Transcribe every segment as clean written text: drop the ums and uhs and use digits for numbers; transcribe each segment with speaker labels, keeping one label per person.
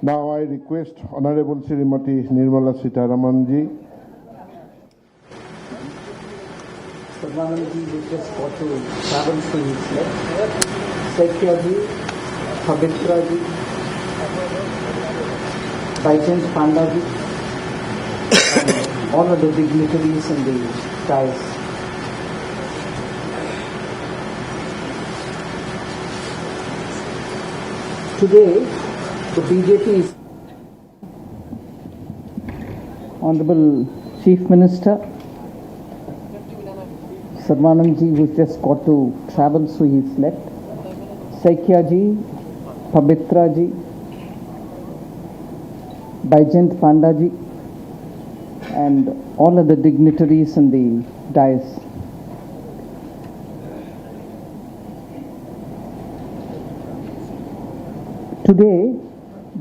Speaker 1: Now I request Honorable Srimati Nirmala Sitharaman ji.
Speaker 2: Pradhanamantri will just got to travel to his left. 𝐶𝐞𝐬𝐲, 𝐶𝐵𝐻𝐻𝐺, Baichant Pandaji, and all of the dignitaries in the dais. Today, the BJP is Honorable Chief Minister Sarvanamji, who just got to travel, so he's left. 𝐶𝐞𝐬𝐲, 𝐶𝐵𝐻𝐻𝐺, Baichant Pandaji, and all of the dignitaries in the dais. Today,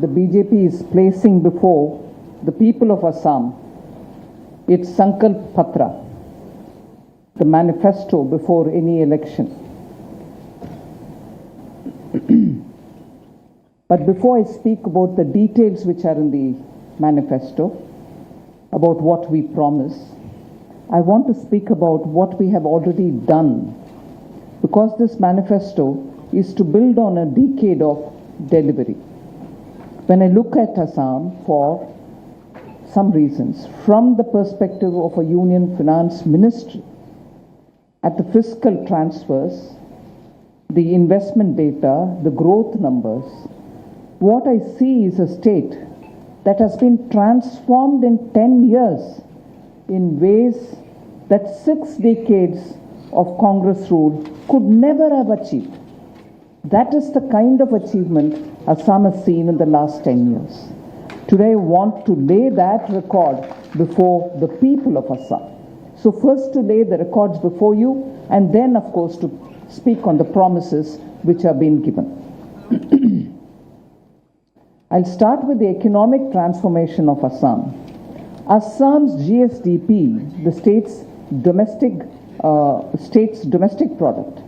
Speaker 2: the BJP is placing before the people of Assam its Sankalp Patra, the manifesto before any election. But before I speak about the details which are in the manifesto, about what we promise, I want to speak about what we have already done, because this manifesto is to build on a decade of delivery. When I look at Assam for some reasons, from the perspective of a union finance ministry, at the fiscal transfers, the investment data, the growth numbers, what I see is a state that has been transformed in 10 years in ways that 6 decades of Congress rule could never have achieved. That is the kind of achievement Assam has seen in the last 10 years. Today I want to lay that record before the people of Assam. So first to lay the records before you, and then of course to speak on the promises which are being given. I'll start with the economic transformation of Assam. Assam's GSDP, the state's domestic product,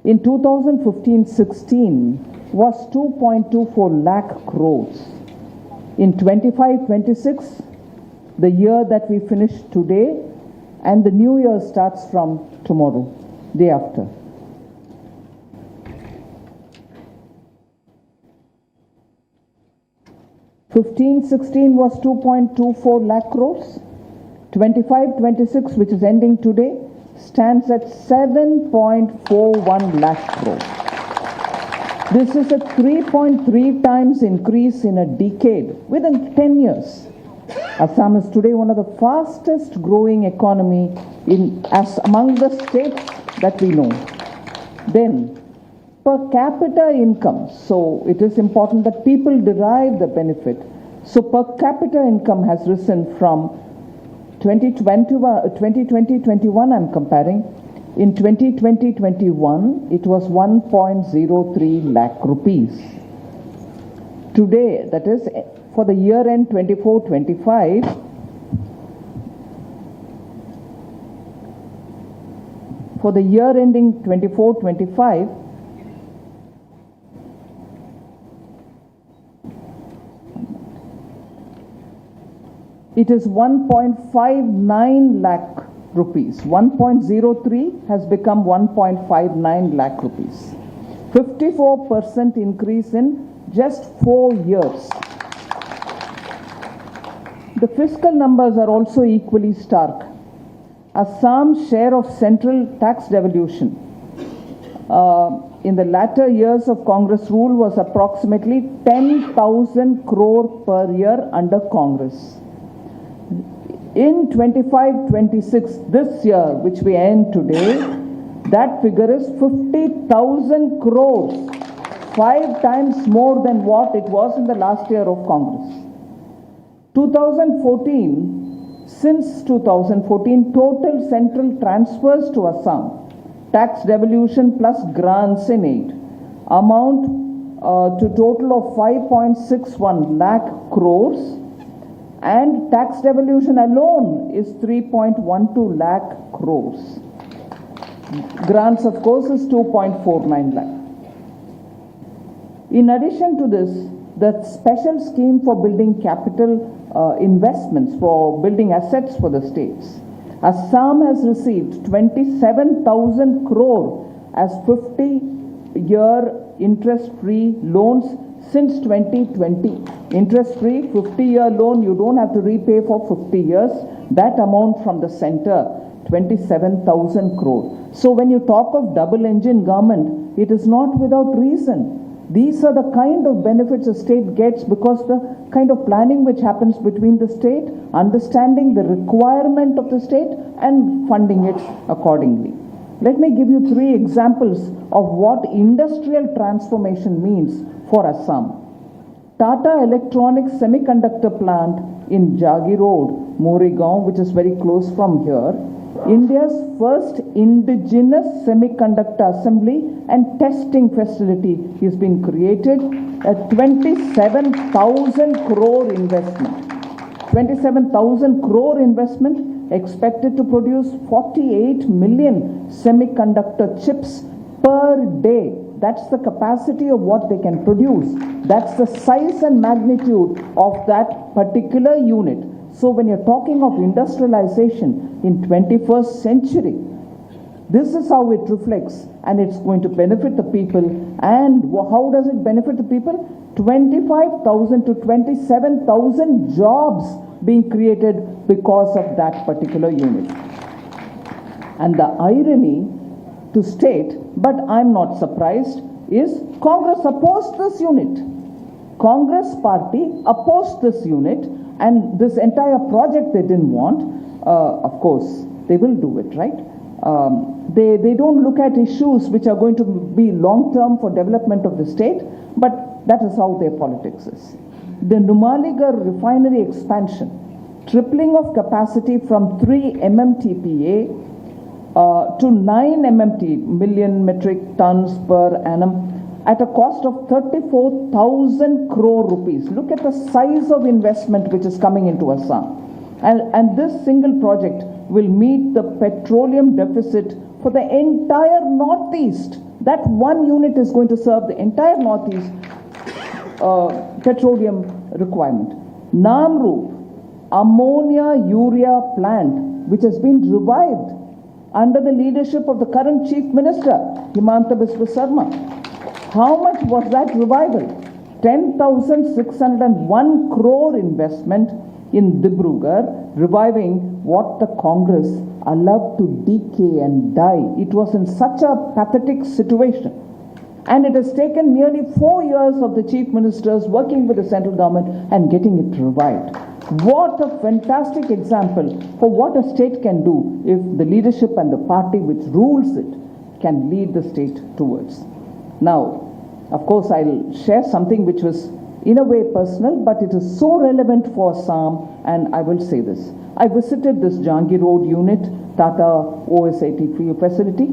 Speaker 2: in 2015-16 was 2.24 lakh crores. In 25-26, the year that we finish today, and the new year starts from tomorrow, day after. '15-16 was 2.24 lakh crores. 25-26, which is ending today, stands at 7.41 lakh crores. This is a 3.3 times increase in a decade, within 10 years. Assam is today one of the fastest growing economy among the states that we know. Then, per capita income, so it is important that people derive the benefit. So per capita income has risen from 2020-21 I'm comparing. In 2020-21, it was 1.03 lakh rupees. Today, that is for the year end 24-25, for the year ending 24-25, it is 1.59 lakh rupees. 1.03 has become 1.59 lakh rupees. 54% increase in just 4 years. The fiscal numbers are also equally stark. Assam's share of central tax devolution in the latter years of Congress rule was approximately 10,000 crore per year under Congress. In 25-26, this year, which we end today, that figure is 50,000 crores, 5 times more than what it was in the last year of Congress. 2014, since 2014, total central transfers to Assam, tax devolution plus grants in aid, amount to total of 5.61 lakh crores, and tax devolution alone is 3.12 lakh crores. Grants, of course, is 2.49 lakh. In addition to this, the special scheme for building capital investments for building assets for the states, Assam has received 27,000 crore as 50-year interest-free loans since 2020. Interest-free, 50-year loan, you don't have to repay for 50 years. That amount from the center, 27,000 crore. So when you talk of double-engine government, it is not without reason. These are the kind of benefits a state gets because the kind of planning which happens between the state, understanding the requirement of the state and funding it accordingly. Let me give you 3 examples of what industrial transformation means for Assam. Tata Electronics semiconductor plant in Jagi Road, Moregaon, which is very close from here, India's first indigenous semiconductor assembly and testing facility is being created, a 27,000 crore investment. 27,000 crore investment expected to produce 48 million semiconductor chips per day. That's the capacity of what they can produce. That's the size and magnitude of that particular unit. So when you're talking of industrialization in 21st century, this is how it reflects, and it's going to benefit the people. And how does it benefit the people? 25,000 to 27,000 jobs being created because of that particular unit. And the irony to state, but I'm not surprised, is Congress opposed this unit. Congress party opposed this unit, and this entire project they didn't want. Of course, they will do it, right? They don't look at issues which are going to be long-term for development of the state, but that is how their politics is. The Numaligarh refinery expansion, tripling of capacity from 3 MMTPA to 9 MMT, million metric tons per annum, at a cost of 34,000 crore rupees. Look at the size of investment which is coming into Assam. And this single project will meet the petroleum deficit for the entire Northeast. That one unit is going to serve the entire Northeast petroleum requirement. Namrup, ammonia urea plant, which has been revived under the leadership of the current Chief Minister, Himanta Biswa Sarma. How much was that revival? 10,601 crore investment in Dibrugarh, reviving what the Congress allowed to decay and die. It was in such a pathetic situation. And it has taken nearly 4 years of the chief ministers working with the central government and getting it revived. What a fantastic example for what a state can do if the leadership and the party which rules it can lead the state towards. Now, of course, I'll share something which was in a way personal, but it is so relevant for Assam, and I will say this. I visited this Jhangi Road unit, Tata OSAT facility,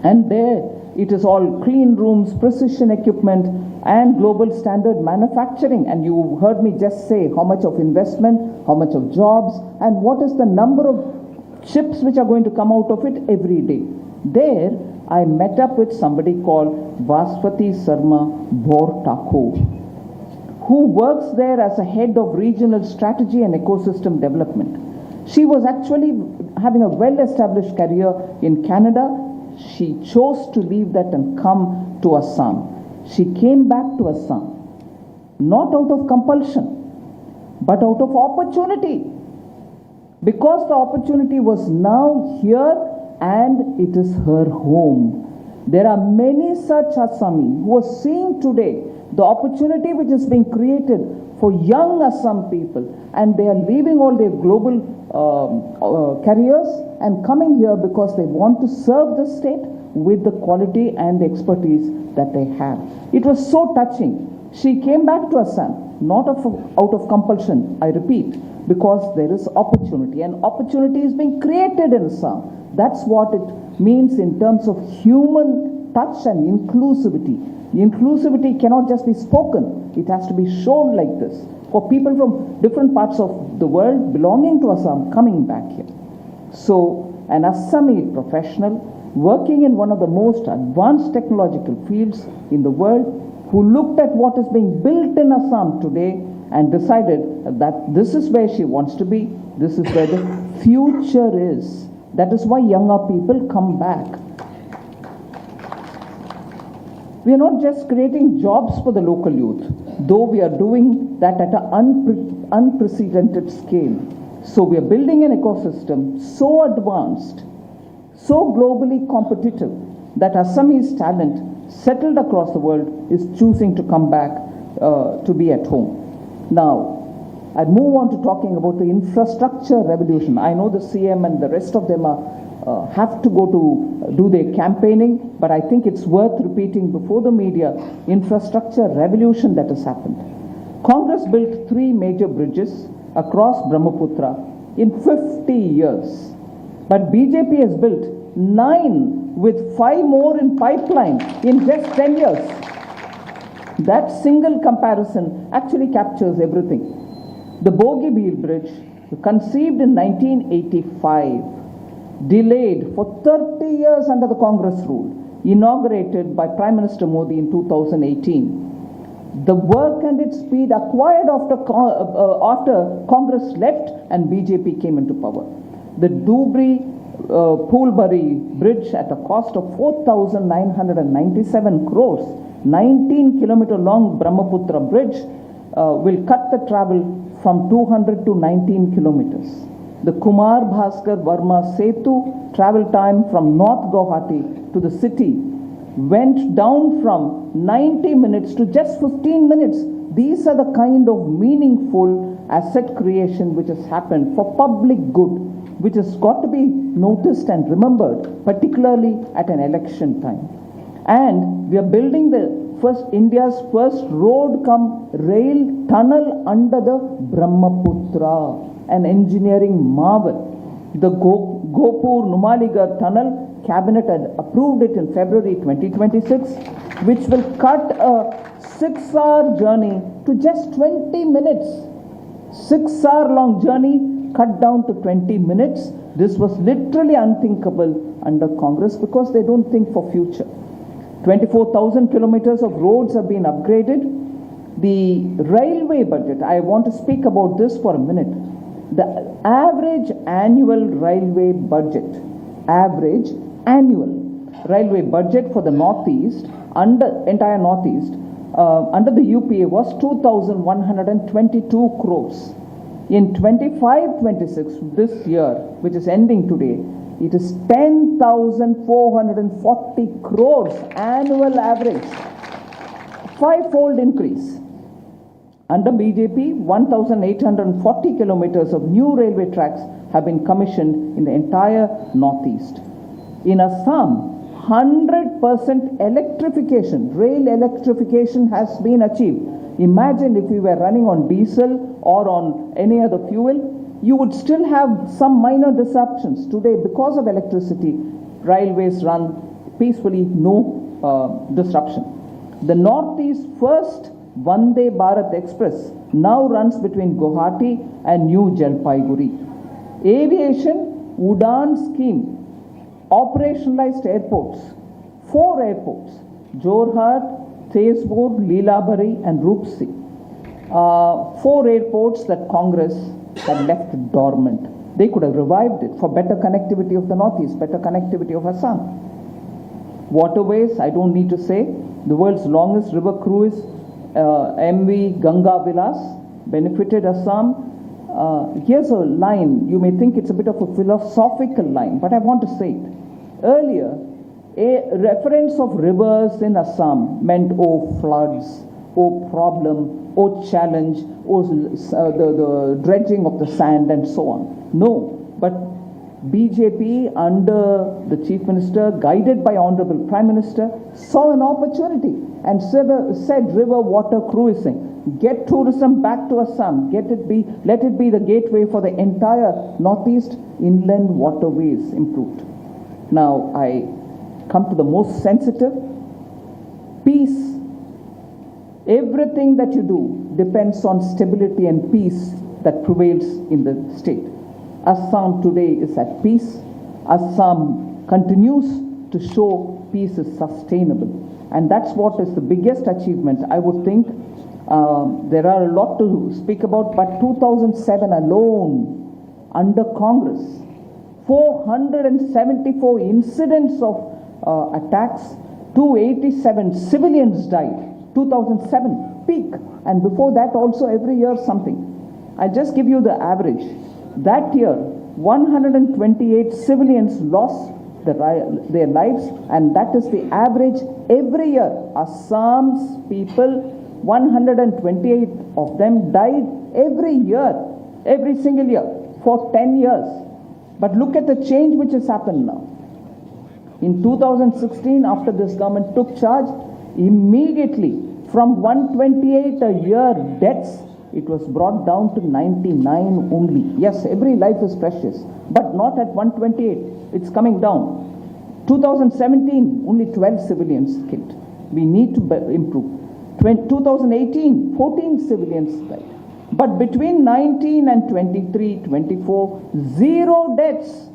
Speaker 2: and there it is all clean rooms, precision equipment, and global standard manufacturing. And you heard me just say how much of investment, how much of jobs, and what is the number of chips which are going to come out of it every day. There, I met up with somebody called Vaswati Sarma Bhor, who works there as a head of regional strategy and ecosystem development. She was actually having a well-established career in Canada. She chose to leave that and come to Assam. She came back to Assam, not out of compulsion, but out of opportunity. Because the opportunity was now here and it is her home. There are many such Assamese who are seeing today the opportunity which is being created for young Assam people, and they are leaving all their global careers and coming here because they want to serve the state with the quality and the expertise that they have. It was so touching. She came back to Assam, not out of compulsion, I repeat, because there is opportunity, and opportunity is being created in Assam. That's what it means in terms of human touch and inclusivity. The inclusivity cannot just be spoken, it has to be shown like this. for people from different parts of the world belonging to Assam coming back here. So, an Assamese professional working in one of the most advanced technological fields in the world, who looked at what is being built in Assam today and decided that this is where she wants to be, this is where the future is. That is why younger people come back. We are not just creating jobs for the local youth, though we are doing that at an unprecedented scale. So we are building an ecosystem so advanced, so globally competitive, that Assamese talent settled across the world is choosing to come back to be at home. Now, I move on to talking about the infrastructure revolution. I know the CM and the rest of them have to go to do their campaigning, but I think it's worth repeating before the media, infrastructure revolution that has happened. Congress built 3 major bridges across Brahmaputra in 50 years. But BJP has built 9 with 5 more in pipeline in just 10 years. That single comparison actually captures everything. The Bogibeel Bridge, conceived in 1985, delayed for 30 years under the Congress rule, inaugurated by Prime Minister Modi in 2018. The work and its speed acquired after Congress left and BJP came into power. The Dhubri-Phulbari Bridge, at a cost of 4,997 crores, 19-kilometer long Brahmaputra Bridge, will cut the travel from 200 to 19 kilometers. The Kumar Bhaskar Verma Setu travel time from North Guwahati to the city went down from 90 minutes to just 15 minutes. These are the kind of meaningful asset creation which has happened for public good, which has got to be noticed and remembered, particularly at an election time. And we are building India's first road cum rail tunnel under the Brahmaputra, an engineering marvel. The Gopur Numaligarh tunnel, Cabinet had approved it in February 2026, which will cut a 6-hour journey to just 20 minutes. 6-hour long journey cut down to 20 minutes. This was literally unthinkable under Congress because they don't think for future. 24,000 kilometers of roads have been upgraded. The railway budget, I want to speak about this for a minute. The average annual railway budget, for the Northeast, entire Northeast, under the UPA was 2,122 crores. In 25-26, this year, which is ending today, it is 10,440 crores annual average, 5-fold increase. Under BJP, 1,840 kilometers of new railway tracks have been commissioned in the entire Northeast. In Assam, 100% electrification, rail electrification has been achieved. Imagine if we were running on diesel or on any other fuel, you would still have some minor disruptions. Today, because of electricity, railways run peacefully, no disruption. The Northeast first Vande Bharat Express now runs between Guwahati and New Jalpaiguri. Aviation Udan scheme operationalized airports, 4 airports, Jorhat, Tezpur, Lilabari and Rupsi. 4 airports that Congress had left dormant. They could have revived it for better connectivity of the Northeast, better connectivity of Assam. Waterways, I don't need to say, the world's longest river cruise, MV Ganga Vilas, benefited Assam. Here's a line, you may think it's a bit of a philosophical line, but I want to say it. Earlier, a reference of rivers in Assam meant, oh floods, oh problem, oh challenge, oh the dredging of the sand and so on. No, but BJP under the Chief Minister, guided by Honorable Prime Minister, saw an opportunity and said river water cruising. Get tourism back to Assam. Let it be the gateway for the entire Northeast. Inland waterways improved. Now I come to the most sensitive. Peace. Everything that you do depends on stability and peace that prevails in the state. Assam today is at peace. Assam continues to show peace is sustainable. And that's what is the biggest achievement, I would think. There are a lot to speak about, but 2007 alone, under Congress, 474 incidents of attacks, 287 civilians died. 2007, peak. And before that also every year something. I just give you the average. That year, 128 civilians lost their lives, and that is the average every year. Assam's people, 128 of them died every year, every single year, for 10 years. But look at the change which has happened now. In 2016, after this government took charge, immediately from 128 a year deaths, it was brought down to 99 only. Yes, every life is precious, but not at 128. It's coming down. 2017, only 12 civilians killed. We need to improve. 2018, 14 civilians died. But between 19 and 23, 24, 0 deaths.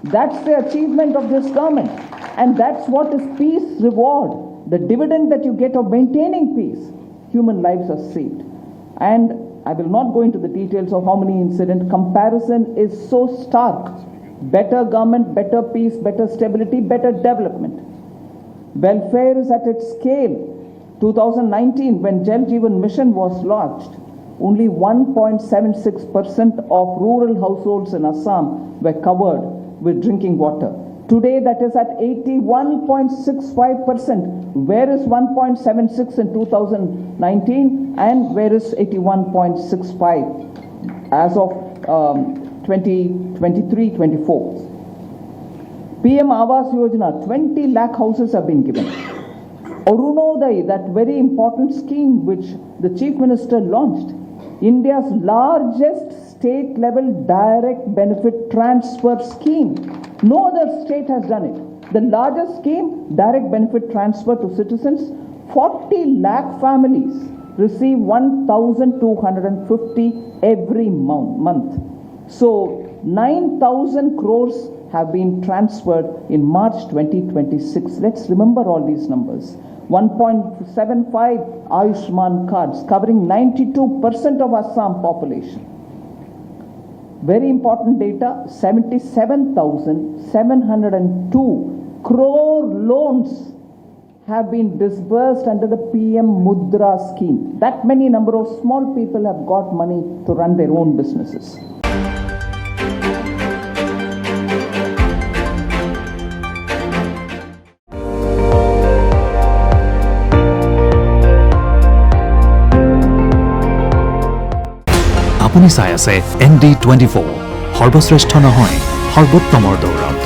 Speaker 2: That's the achievement of this government. And that's what is peace reward. The dividend that you get of maintaining peace. Human lives are saved. And I will not go into the details of how many incidents. Comparison is so stark. Better government, better peace, better stability, better development. Welfare is at its scale. 2019, when 𝐒𝐈𝐿 mission was launched, only 1.76% of rural households in Assam were covered with drinking water. Today, that is at 81.65%. Where is 1.76 in 2019 and where is 81.65 as of 2023-24? PM Awas Yojana, 20 lakh houses have been given. Arunodaya, that very important scheme which the Chief Minister launched, India's largest state-level direct benefit transfer scheme. No other state has done it. The largest scheme, direct benefit transfer to citizens, 40 lakh families receive 1,250 every month. So 9,000 crores have been transferred in March 2026. Let's remember all these numbers. 1.75 Ayushman cards covering 92% of Assam population. Very important data, 77,702 crore loans have been disbursed under the PM Mudra scheme. That many number of small people have got money to run their own businesses.
Speaker 3: আপুনি চাই আছে ND24 সৰ্বশ্ৰেষ্ঠ নহয় সৰ্বোত্তমৰ দৌৰত।